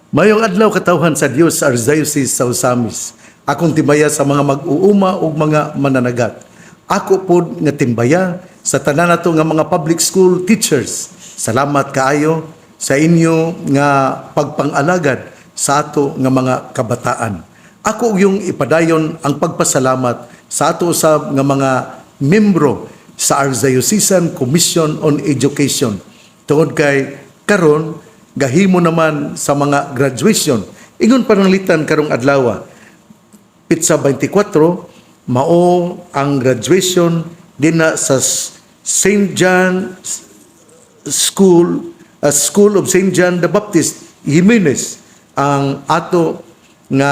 Mayong adlaw katawhan sa Dios sa Archdiocese sa Osamis. Akong timbaya sa mga mag-uuma ug mga mananagat. Ako pod nga timbaya sa tanan nato nga mga public school teachers. Salamat kaayo sa inyo nga pagpang-alagad sa ato nga mga kabataan. Ako yung ipadayon ang pagpasalamat sa ato usab nga mga membro sa Archdiocesan Commission on Education. Tungod kay karon gahimo naman sa mga graduation. Ingon pananglitan karong adlaw, Pitsa 24, mao ang graduation dinha sa St. John School, School of St. John the Baptist, Jimenez, ang ato nga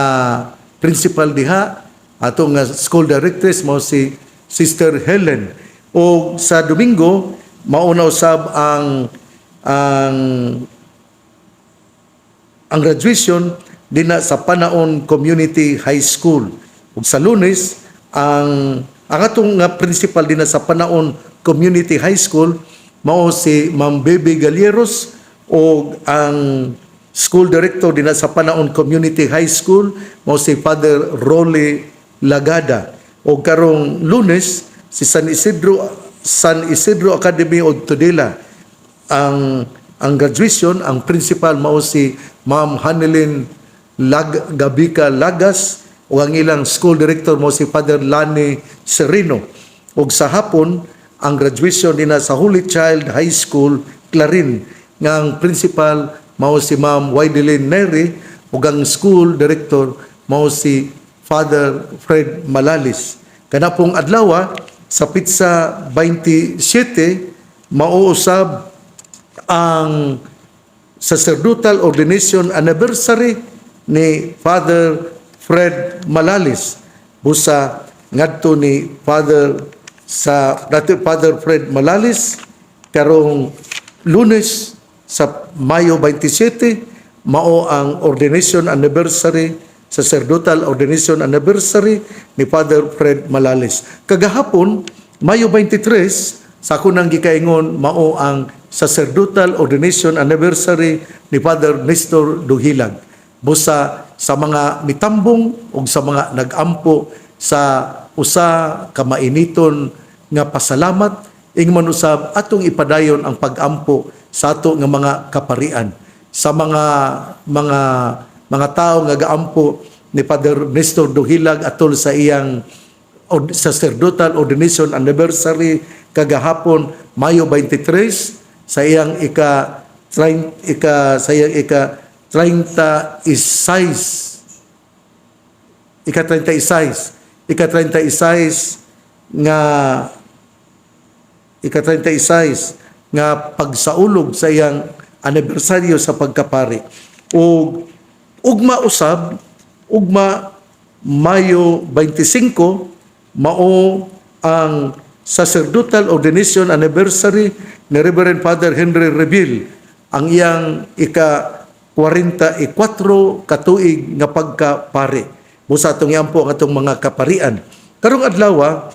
principal diha, ato nga school directress mao si Sister Helen. O sa Domingo, mauna usab ang graduation dinha sa Panaon Community High School. Ug sa Lunes, ang atong nga principal dinha sa Panaon Community High School mao si Ma'am Baby Galieros o ang school director dinha sa Panaon Community High School mao si Father Rolly Lagada. O karong Lunes, si San Isidro Academy of Tudela ang graduation, ang principal mao si Ma'am Hanelin Gabika Lagas o ang ilang school director mo si Father Lani Serino. O sa hapon, ang graduation dinha sa Holy Child High School, Clarin, nga ang principal mao si Ma'am Waideline Neri o ang school director mao si Father Fred Malalis. Kana pong adlaw sa Pitsa 27, mauusab ang sacerdotal ordination anniversary ni Father Fred Malalis. Busa ngadto ni Father Fred Malalis karong Lunes sa Mayo 27 mao ang ordination anniversary, sacerdotal ordination anniversary ni Father Fred Malalis. Kagahapon Mayo 23 sa kunang gikaingon mao ang sacerdotal ordination anniversary ni Father Nestor Duhilag. Busa sa mga mitambong o sa mga nag-ampo sa usa ka mainiton nga pasalamat, ingman usab atong ipadayon ang pag-ampo sa ato nga mga kaparian. Sa mga tao nga gaampo ni Father Nestor Duhilag atol sa iyang sacerdotal ordination anniversary kagahapon Mayo 23 sa iyang ika 36 nga pagsaulog sa iyang anibersaryo sa pagkapari. Ugma Mayo 25 mao ang sacerdotal ordination anniversary ni Reverend Father Henry Reville, ang iyang ika-44 katuig nga pagkapari. Busa atong yampo ang atong mga kaparian. Karong adlaw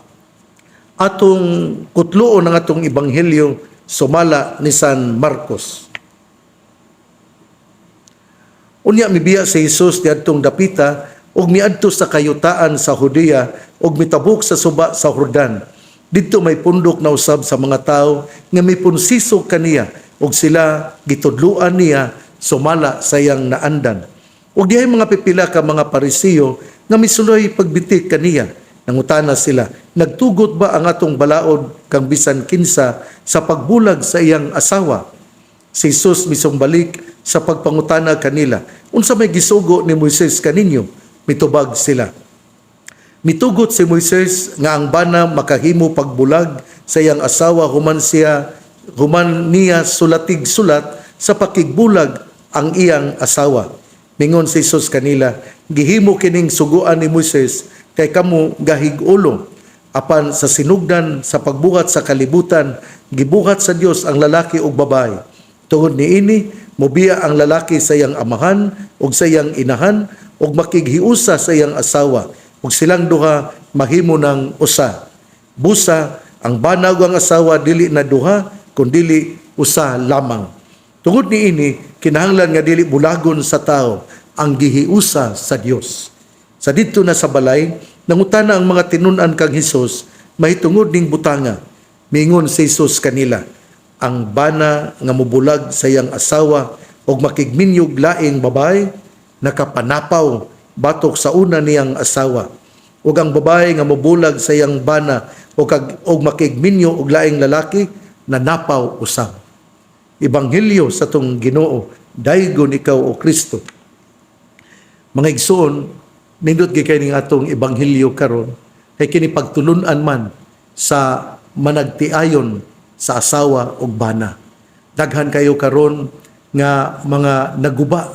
atong kutluon ang atong ebanghelyo sumala ni San Marcos. Unya mibiya si Jesus diadtong dapita ug miadto sa kayutaan sa Judea ug mitabok sa suba sa Jordan. Didto may pundok na usab sa mga tao nga mipunsiso kaniya ug sila gitudluan niya sumala sa iyang naandan. Ug dihay mga pipila ka mga Parisiyo nga misuloy pagbitik kaniya. Nangutana sila, nagtugot ba ang atong balaod kang bisan kinsa sa pagbulag sa iyang asawa? Si Jesus misumbalik sa pagpangutana kanila, unsa may gisugo ni Moises kaninyo? Mitubag sila. Mitugot si Moises nga ang bana makahimo pagbulag sa iyang asawa human niya sulatig sulat sa pakigbulag ang iyang asawa. Mingon si Jesus kanila, gihimo kining suguan ni Moises kay kamo gahig-ulo. Apan sa sinugdan sa pagbuhat sa kalibutan, gibuhat sa Dios ang lalaki ug babae. Tungod niini, mobiya ang lalaki sa iyang amahan ug sa iyang inahan ug makighiusa sa iyang asawa ug silang duha mahimo ng usa. Busa ang banag ang asawa dili na duha kundi usa lamang. Tungod niini kinahanglan nga dili bulagon sa tao ang gihiusa sa Dios. Sa didto na sa balay, nangutana ang mga tinun-an kang Hesus mahitungod ning butanga. Mingon si Hesus kanila, ang bana nga mubulag sa iyang asawa og makigminyog laing babae nakapanapaw batok sa una niyang asawa. Ug ang babae nga mubulag sa iyang bana og makigminyo og laing lalaki nanapaw usab. Ebanghelyo sa tong Ginoo, daygon ikaw o Kristo. Mga igsoon, nindot gikay ning atong ebanghelyo karon kay kini pagtulun-an man sa managtiayon sa asawa ug bana. Daghan kayo karon nga mga naguba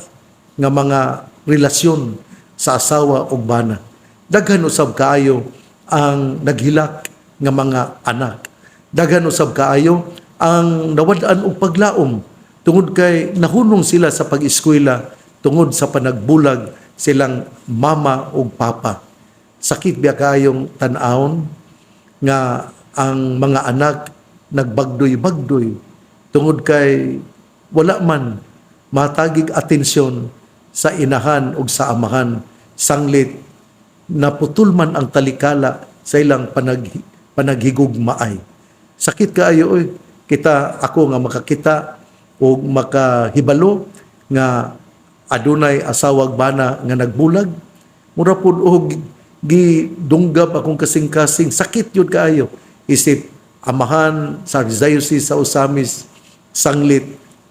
nga mga relasyon sa asawa ug bana. Daghan usab kaayo ang naghilak nga mga anak. Daghan usab kaayo ang nawad-an og paglaom tungod kay nahunong sila sa pag-eskwela tungod sa panagbulag silang mama ug papa. Sakit biya kayong tan-awon nga ang mga anak nagbagdoy-bagdoy tungod kay wala man matagig atensyon sa inahan ug sa amahan, sanglit naputol man ang talikala sa ilang panaghigugmaay. Sakit kaayo oy, kita ako nga makakita o makahibalo nga adunay asawag bana nga nagbulag, mura pud og gidunggab akong kasing-kasing, sakit yun kaayo. Isip amahan sa Diocese sa Osamis, sanglit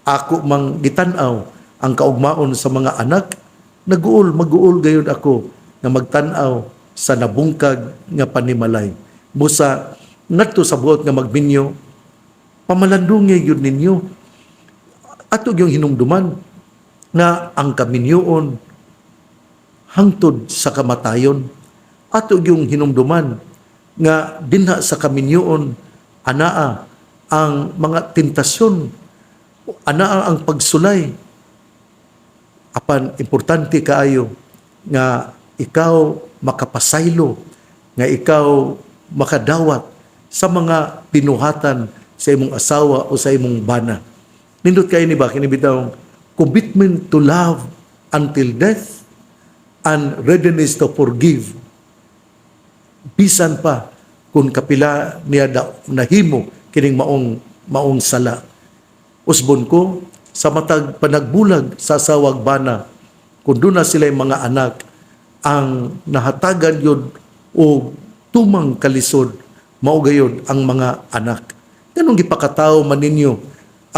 ako mang gitan-aw ang kaugmaon sa mga anak, mag-uol gayud ako nga magtan-aw sa nabungkag nga panimalay. Busa ngadto sa buot nga magminyo, pamalandungi yun ninyo. Ato yung hinumduman nga ang kaminyoon hangtod sa kamatayon. Ato yung hinumduman nga dinha sa kaminyoon anaa ang mga tentasyon, anaa ang pagsulay. Apan importante kaayo nga ikaw makapasaylo, nga ikaw makadawat sa mga pinuhatan sa imong asawa o sa imong bana. Nindot kayo ni ba kinibitaw commitment to love until death and readiness to forgive. Bisan pa kung kapila niya nahimo kining maong sala. Usbon ko sa matag panagbulag sa asawag bana, kung doon na sila yung mga anak, ang nahatagan yun o tumang kalisod, maugayod ang mga anak. Ganong gipakatao man ninyo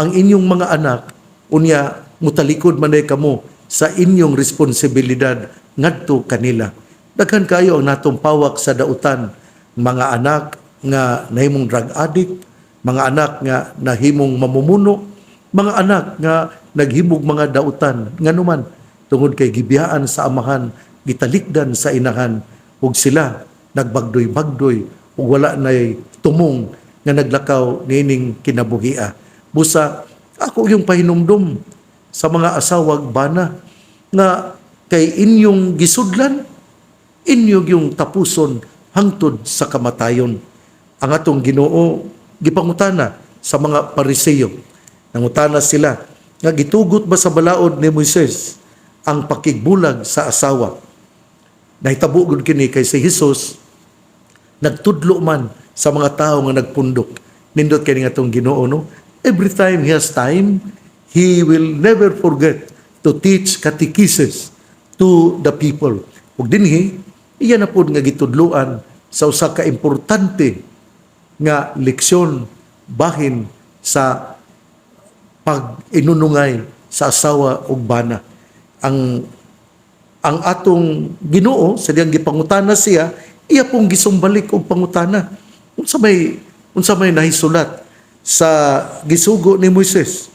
ang inyong mga anak, unya mutalikod man ay kamo sa inyong responsibilidad ngadto kanila. Daghan kayo ang natong pawak sa dautan, mga anak nga nahimong drug addict, mga anak nga nahimong mamumuno, mga anak nga naghimog mga dautan, nganuman tungod kay gibiyaan sa amahan, gitalikdan sa inahan, ug sila nagbagdoy-bagdoy ug wala nay tumong nga naglakaw nining kinabuhia. Busa ako yung pahinumdum sa mga asawag bana nga kay inyong gisudlan, inyong yung tapuson hangtod sa kamatayon. Ang atong Ginoo gipangutana sa mga Pariseyo. Nangutana sila nga gitugot ba sa balaod ni Moises ang pakigbulag sa asawa? Nahitabo gud kini kay si Hesus nagtudlo man sa mga tao nga nagpundok. Nindot kay atong Ginoo no? Every time he has time, he will never forget to teach catechesis to the people. Ug dinhi iya na pud nga gitudloan sa usa ka importante nga leksyon bahin sa pag-inunungay sa asawa ug bana. Ang atong Ginoo sa diyang gipangutana siya, iya pong gisumbalik og pangutana. Unsa may nahisulat sa gisugo ni Moises?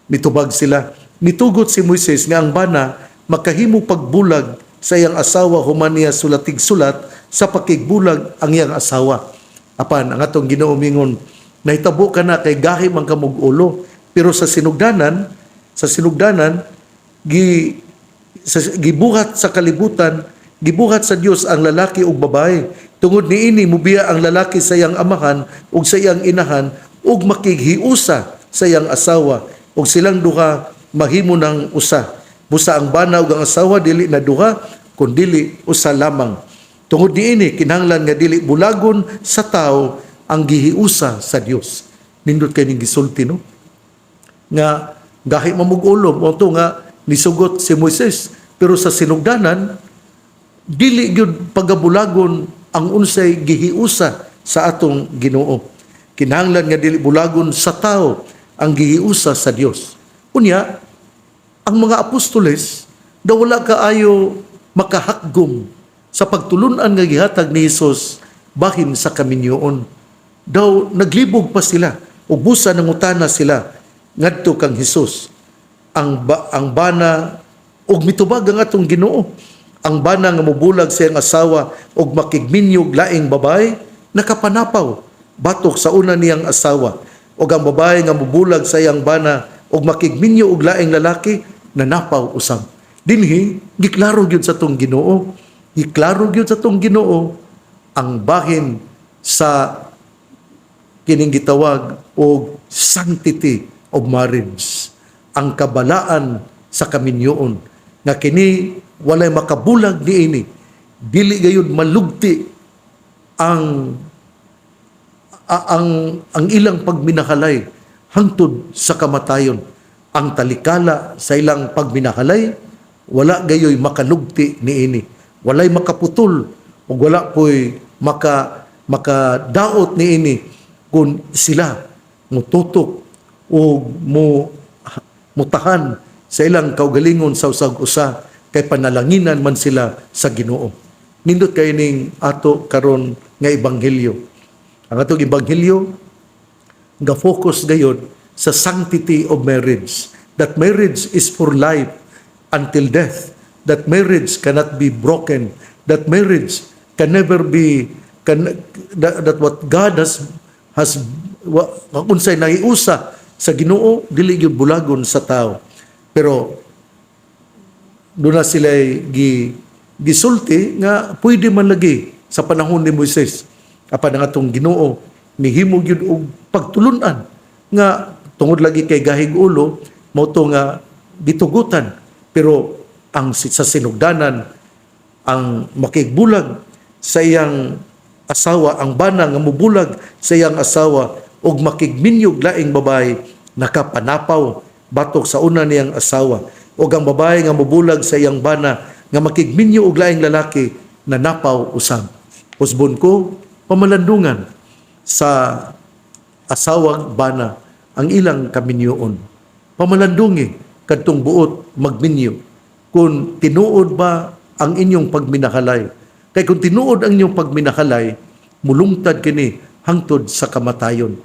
Mitubag sila. Mitugot si Moises nga ang bana makahimo pagbulag sa iyang asawa human niya sulatig-sulat sa pakigbulag ang iyang asawa. Apan ang atong Ginoo mingon, nahitabo ka na kay gahi man ka mog ulo, pero sa sinugdanan gibuhat sa kalibutan, gibuhat sa Dios ang lalaki ug babae. Tungod niini mubiya ang lalaki sa iyang amahan ug sa iyang inahan ug makighiusa sa iyang asawa, ug silang duha mahimo ng usa. Busa ang bana ug ang asawa dili na duha kun dili usa lamang. Tungod niini kinahanglan nga dili bulagon sa tao ang gihiusa sa Dios. Nindot kay ning gisulti no nga gahi mamug-ulom o to nga nisugot si Moises, pero sa sinugdanan dili gyud pagabulagon ang unsay gihiusa sa atong Ginoo. Kinahanglan nga dili bulagon sa tao ang gihiusa sa Dios. Unya, ang mga apostoles daw wala kaayo makahakgom sa pagtulunan nga gihatag ni Hesus bahin sa kaminyoon. Daw naglibog pa sila ug busa nangutana sila ngadto kang Hesus. Ang bana ug mitubag ang atong Ginoo. Ang bana nga mobulag sa iyang asawa ug makigminyog laing babae nakapanapaw batok sa una niyang asawa. Ug ang babae nga mobulag sa iyang bana ug makigminyo og laing lalaki nanapaw usab. Dinhi giklaro gyud sa tong Ginoo. Giklaro gyud sa tong Ginoo ang bahin sa kining gitawag og sanctity of marriage, ang kabalaan sa kaminyoon nga kini walay makabulag niini, dili gayud malugti ang ilang pagminahalay hangtod sa kamatayon. Ang talikala sa ilang pagminahalay wala gayoy makalugti niini, walay makaputol ug wala poy makadaot niini kung sila mututok o mutahan sa ilang kaugalingon sa usag-usa kay panalanginan man sila sa Ginoo. Nindot kay ning ato karon nga ebanghelyo. Ang atong ebanghelyo nga focus gayud sa sanctity of marriage. That marriage is for life until death. That marriage cannot be broken. That marriage can never be that what God has unsay nahiusa sa Ginoo dili gyud bulagon sa tao. Pero doon na sila gisulti nga pwede man lagi sa panahon ni Moises. Apan ang atong Ginoo nihimo gyud og pagtulunan nga tungod lagi kay gahig ulo mao to nga gitugutan. Pero ang sa sinugdanan ang makigbulag sa iyang asawa, ang bana nga mubulag sa iyang asawa og makigminyog laing babae nakapanapaw batok sa una niyang asawa. O ang babae nga mubulag sa iyang bana nga makigminyo og laing lalaki na napaw usab. Usbon ko pamalandungan sa asawang bana ang ilang kaminyoon. Pamalandungi kadtong buot magminyo kung tinuod ba ang inyong pagminahalay. Kay kung tinuod ang inyong pagminahalay, mulungtad kini hangtod sa kamatayon.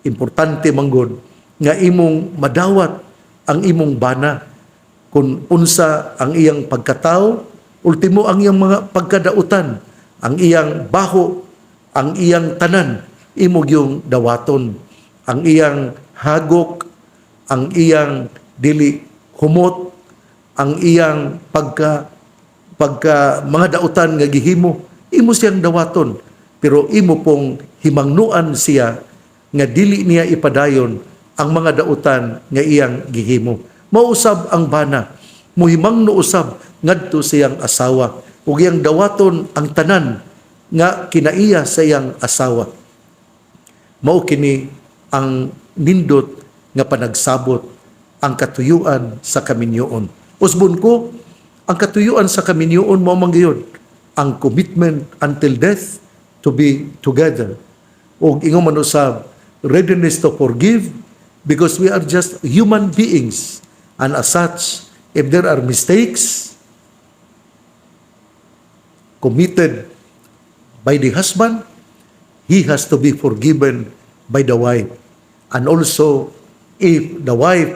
Importante manggod nga imong madawat ang imong bana kung unsa ang iyang pagkatao, ultimo ang iyang mga pagkadautan, ang iyang baho, ang iyang tanan, imo yung dawaton, ang iyang hagok, ang iyang dili humot, ang iyang pagka mga dautan nga gihimo, imo siyang dawaton, pero imo pong himangnuan siya nga dili niya ipadayon ang mga dautan nga iyang gihimo. Mausab ang bana, muhimangno usab ngadto sa iyang asawa, ug iyang dawaton ang tanan nga kinaiya sa iyang asawa. Mao kini ang nindot nga panagsabot ang katuyuan sa kaminyoon. Usbon ko, ang katuyuan sa kaminyoon mao man gyud ang commitment until death to be together. Ug ingon man usab, readiness to forgive because we are just human beings. And as such, if there are mistakes committed by the husband, he has to be forgiven by the wife. And also, if the wife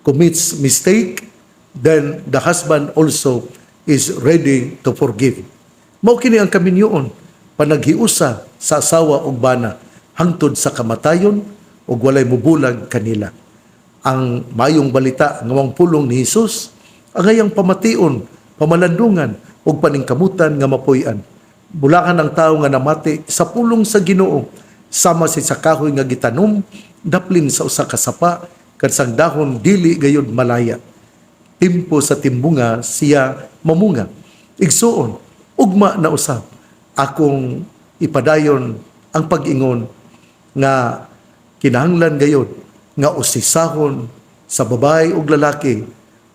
commits mistake, then the husband also is ready to forgive. Mao kini ang kaminyoon, panaghiusa sa asawa ug bana hangtod sa kamatayon ug walay mubulag kanila. Ang mayong balita nga pulong ni Hesus, ang ayang pamation, pamalandungan ug paningkamutan nga mapuy-an. Bulakan ang tao nga namati sa pulong sa Ginoo, sama si sa kahoy nga gitanom, daplin sa usa ka sapa, kansang dahon dili gayud malaya. Timpo sa timbunga siya mamunga. Igsuon, ugma na usab akong ipadayon ang pag-ingon nga kinahanglan gayud nga usisahon sa babae ug lalaki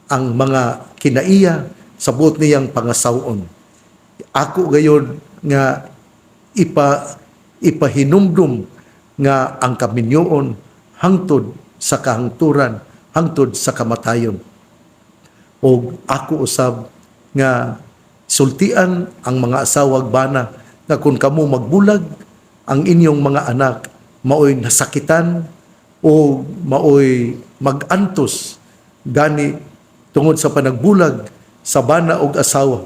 ang mga kinaiya sa buot niyang pangasawon. Ako gayud nga ipahinumdum nga ang kaminyoon hangtod sa kahangturan, hangtod sa kamatayon. O ako usab nga sultian ang mga asawag bana nga kung kamo magbulag, ang inyong mga anak maoy nasakitan o maoy magantos gani tungod sa panagbulag sa bana og asawa.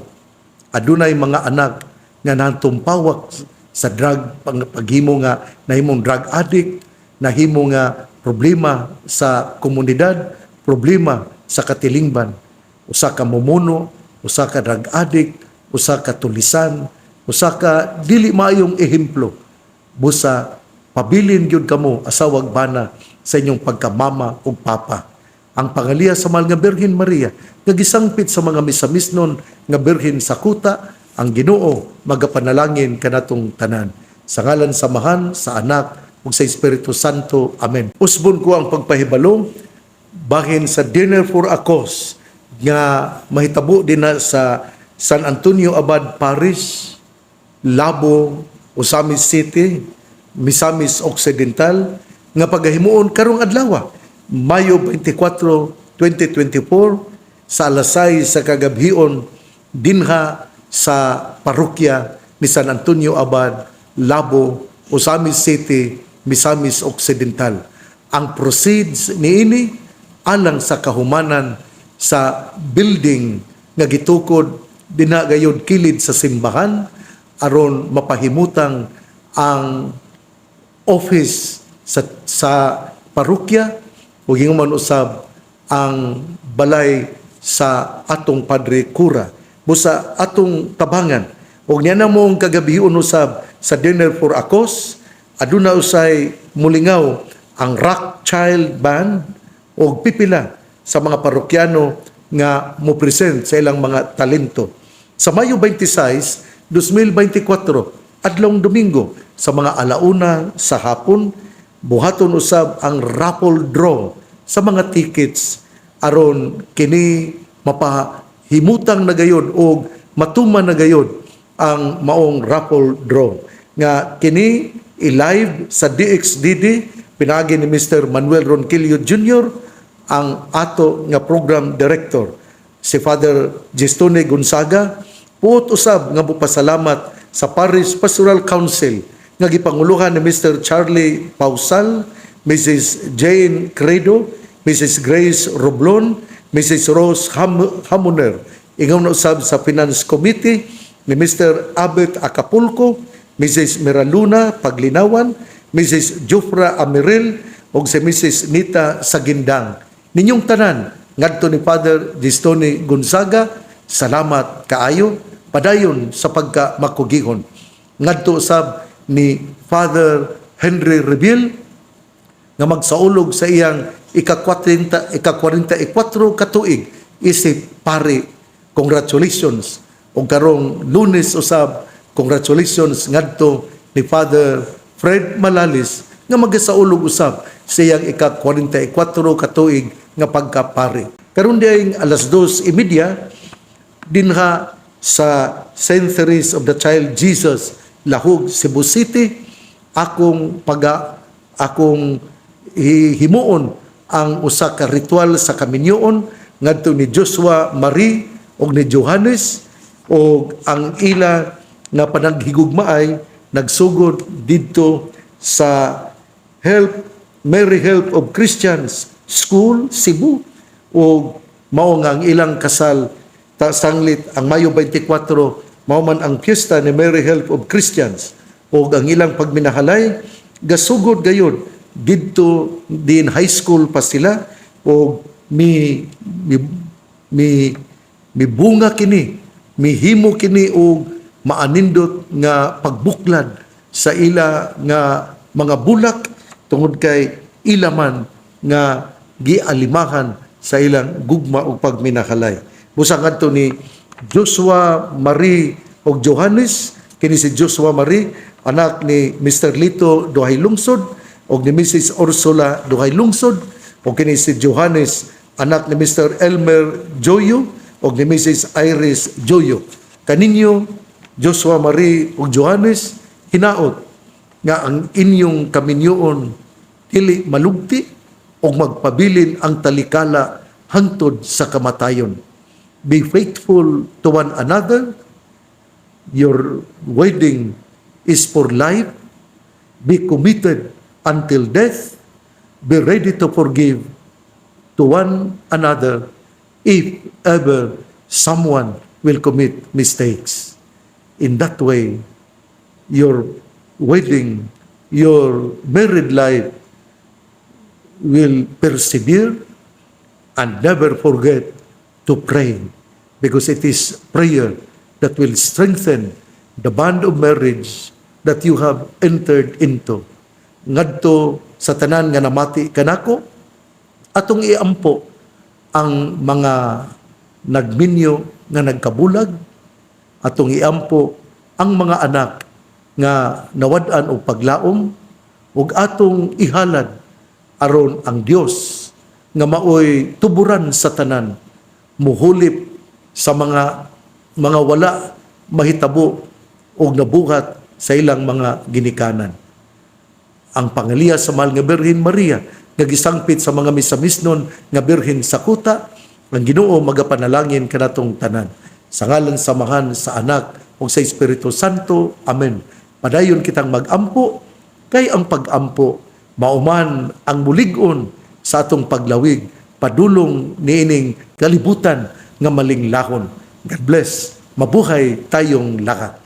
Adunay mga anak nga nantumpawak sa drug, paghimo nga nahimong drug addict, nahimo nga problema sa komunidad, problema sa katilingban. Usa ka mumuno, usa ka drug addict, usa ka tulisan, usa ka dili maayong ehemplo. Busa pabilin gyud kamo asawag bana sa inyong pagkamama ug papa. Ang pangaliya sa mahal nga Birhen Maria nga gisangpit sa mga misamisnon nga Birhen sa kuta, ang Ginoo magapanalangin kanatong tanan. Sa ngalan sa Amahan, sa Anak ug sa Espiritu Santo. Amen. Usbon ko ang pagpahibalo bahin sa Dinner for a Cause nga mahitabo din na sa San Antonio Abad Parish, Labo, Osamis City, Misamis Occidental nga pagahimuon karong adlaw, Mayo 24, 2024 sa alas 6 sa kagabhion dinha sa parokya ni San Antonio Abad, Labo, Osamis City, Misamis Occidental. Ang proceeds niini alang sa kahumanan sa building nga gitukod dinagayod kilid sa simbahan aron mapahimutang ang office sa parokya ug hinguman usab ang balay sa atong Padre Cura. Busa atong tabangan ug niya namong kagabihon usab sa Dinner for a Cause, aduna usay mulingaw ang Rock Child Band ug pipila sa mga parokyano nga mo present sa ilang mga talento. Sa Mayo 26, 2024, adlong Domingo, sa mga alauna sa hapon, buhaton usab ang raffle draw sa mga tickets aron kini mapahimutang na gayud o matuman na gayud ang maong raffle draw. Nga kini i-live sa DXDD, pinagi ni Mr. Manuel Ronquillo Jr., ang ato nga program director, si Father Gestone Gonzaga. Puot usab nga mupasalamat sa Parish Pastoral Council nga gipanguluhan ni Mr. Charlie Pausal, Mrs. Jane Credo, Mrs. Grace Roblon, Mrs. Rose Hamuner. Ingaw na usab sa Finance Committee ni Mr. Abet Acapulco, Mrs. Miraluna Paglinawan, Mrs. Jufra Amiril, ug si Mrs. Nita Sagindang. Ninyong tanan, ngadto ni Father Gestone Gonzaga, salamat kaayo, padayon sa pagkamakugihon. Ngadto usab ni Father Henry Rebil, nga magsaulog sa iyang ika-44 katuig isip pare. Congratulations. O karong Lunes usab, congratulations ngadto ni Father Fred Malalis nga magasaulog usab sa iyang ika-44 katuig nga pagkapare. Karon diay alas 2:30 dinha sa St. Therese of the Child Jesus, Lahug, Cebu City, akong himuon ang usa ka ritual sa kaminyoon ngadto ni Joshua Marie og ni Johannes, og ang ila nga panaghigugmaay nagsugod didto sa Mary Help of Christians School, Cebu, o mao nga ang ilang kasal sanglit ang Mayo 24, mao man ang piyesta ni Mary Help of Christians, o ang ilang pagminahalay gasugod gayud didto din high school pa sila, o mi bunga kini, mihimo kini og maanindot nga pagbuklad sa ila nga mga bulak tungod kay ilaman nga gialimahan sa ilang gugma ug pagminakalay. Busang adto ni Joshua Marie og Johannes, kini si Joshua Marie anak ni Mr. Lito duhay lungsod og ni Mrs. Ursula duhay lungsod, og kini si Johannes anak ni Mr. Elmer Joyo og ni Mrs. Iris Joyo. Kaninyo Joshua Marie ug Johannes, hinaot nga ang inyong kaminyoon dili malugti og magpabilin ang talikala hangtod sa kamatayon. Be faithful to one another. Your wedding is for life. Be committed until death. Be ready to forgive to one another if ever someone will commit mistakes. In that way, your wedding, your married life will persevere and never forget to pray, because it is prayer that will strengthen the bond of marriage that you have entered into. Ngadto sa tanan nga namati kanako, atong iampo ang mga nagminyo nga nagkabulag, atong iampo ang mga anak nga nawad-an og paglaom, ug atong ihalad aron ang Dios nga maoy tuburan sa tanan, muhulip sa mga wala mahitabo og nabuhat sa ilang mga ginikanan. Ang pangaliya sa mahal nga Birhen Maria nagisangpit sa mga misamisnon nga birhen sa kuta, ang Ginoo magapanalangin kanatong tanan. Sa ngalan samahan sa Anak ug sa Espiritu Santo. Amen. Padayon kitang magampo, kay ang pagampo mauman ang mulig-on sa atong paglawig, padulong niining kalibutan nga malinglahon. God bless. Mabuhay tayong lahat.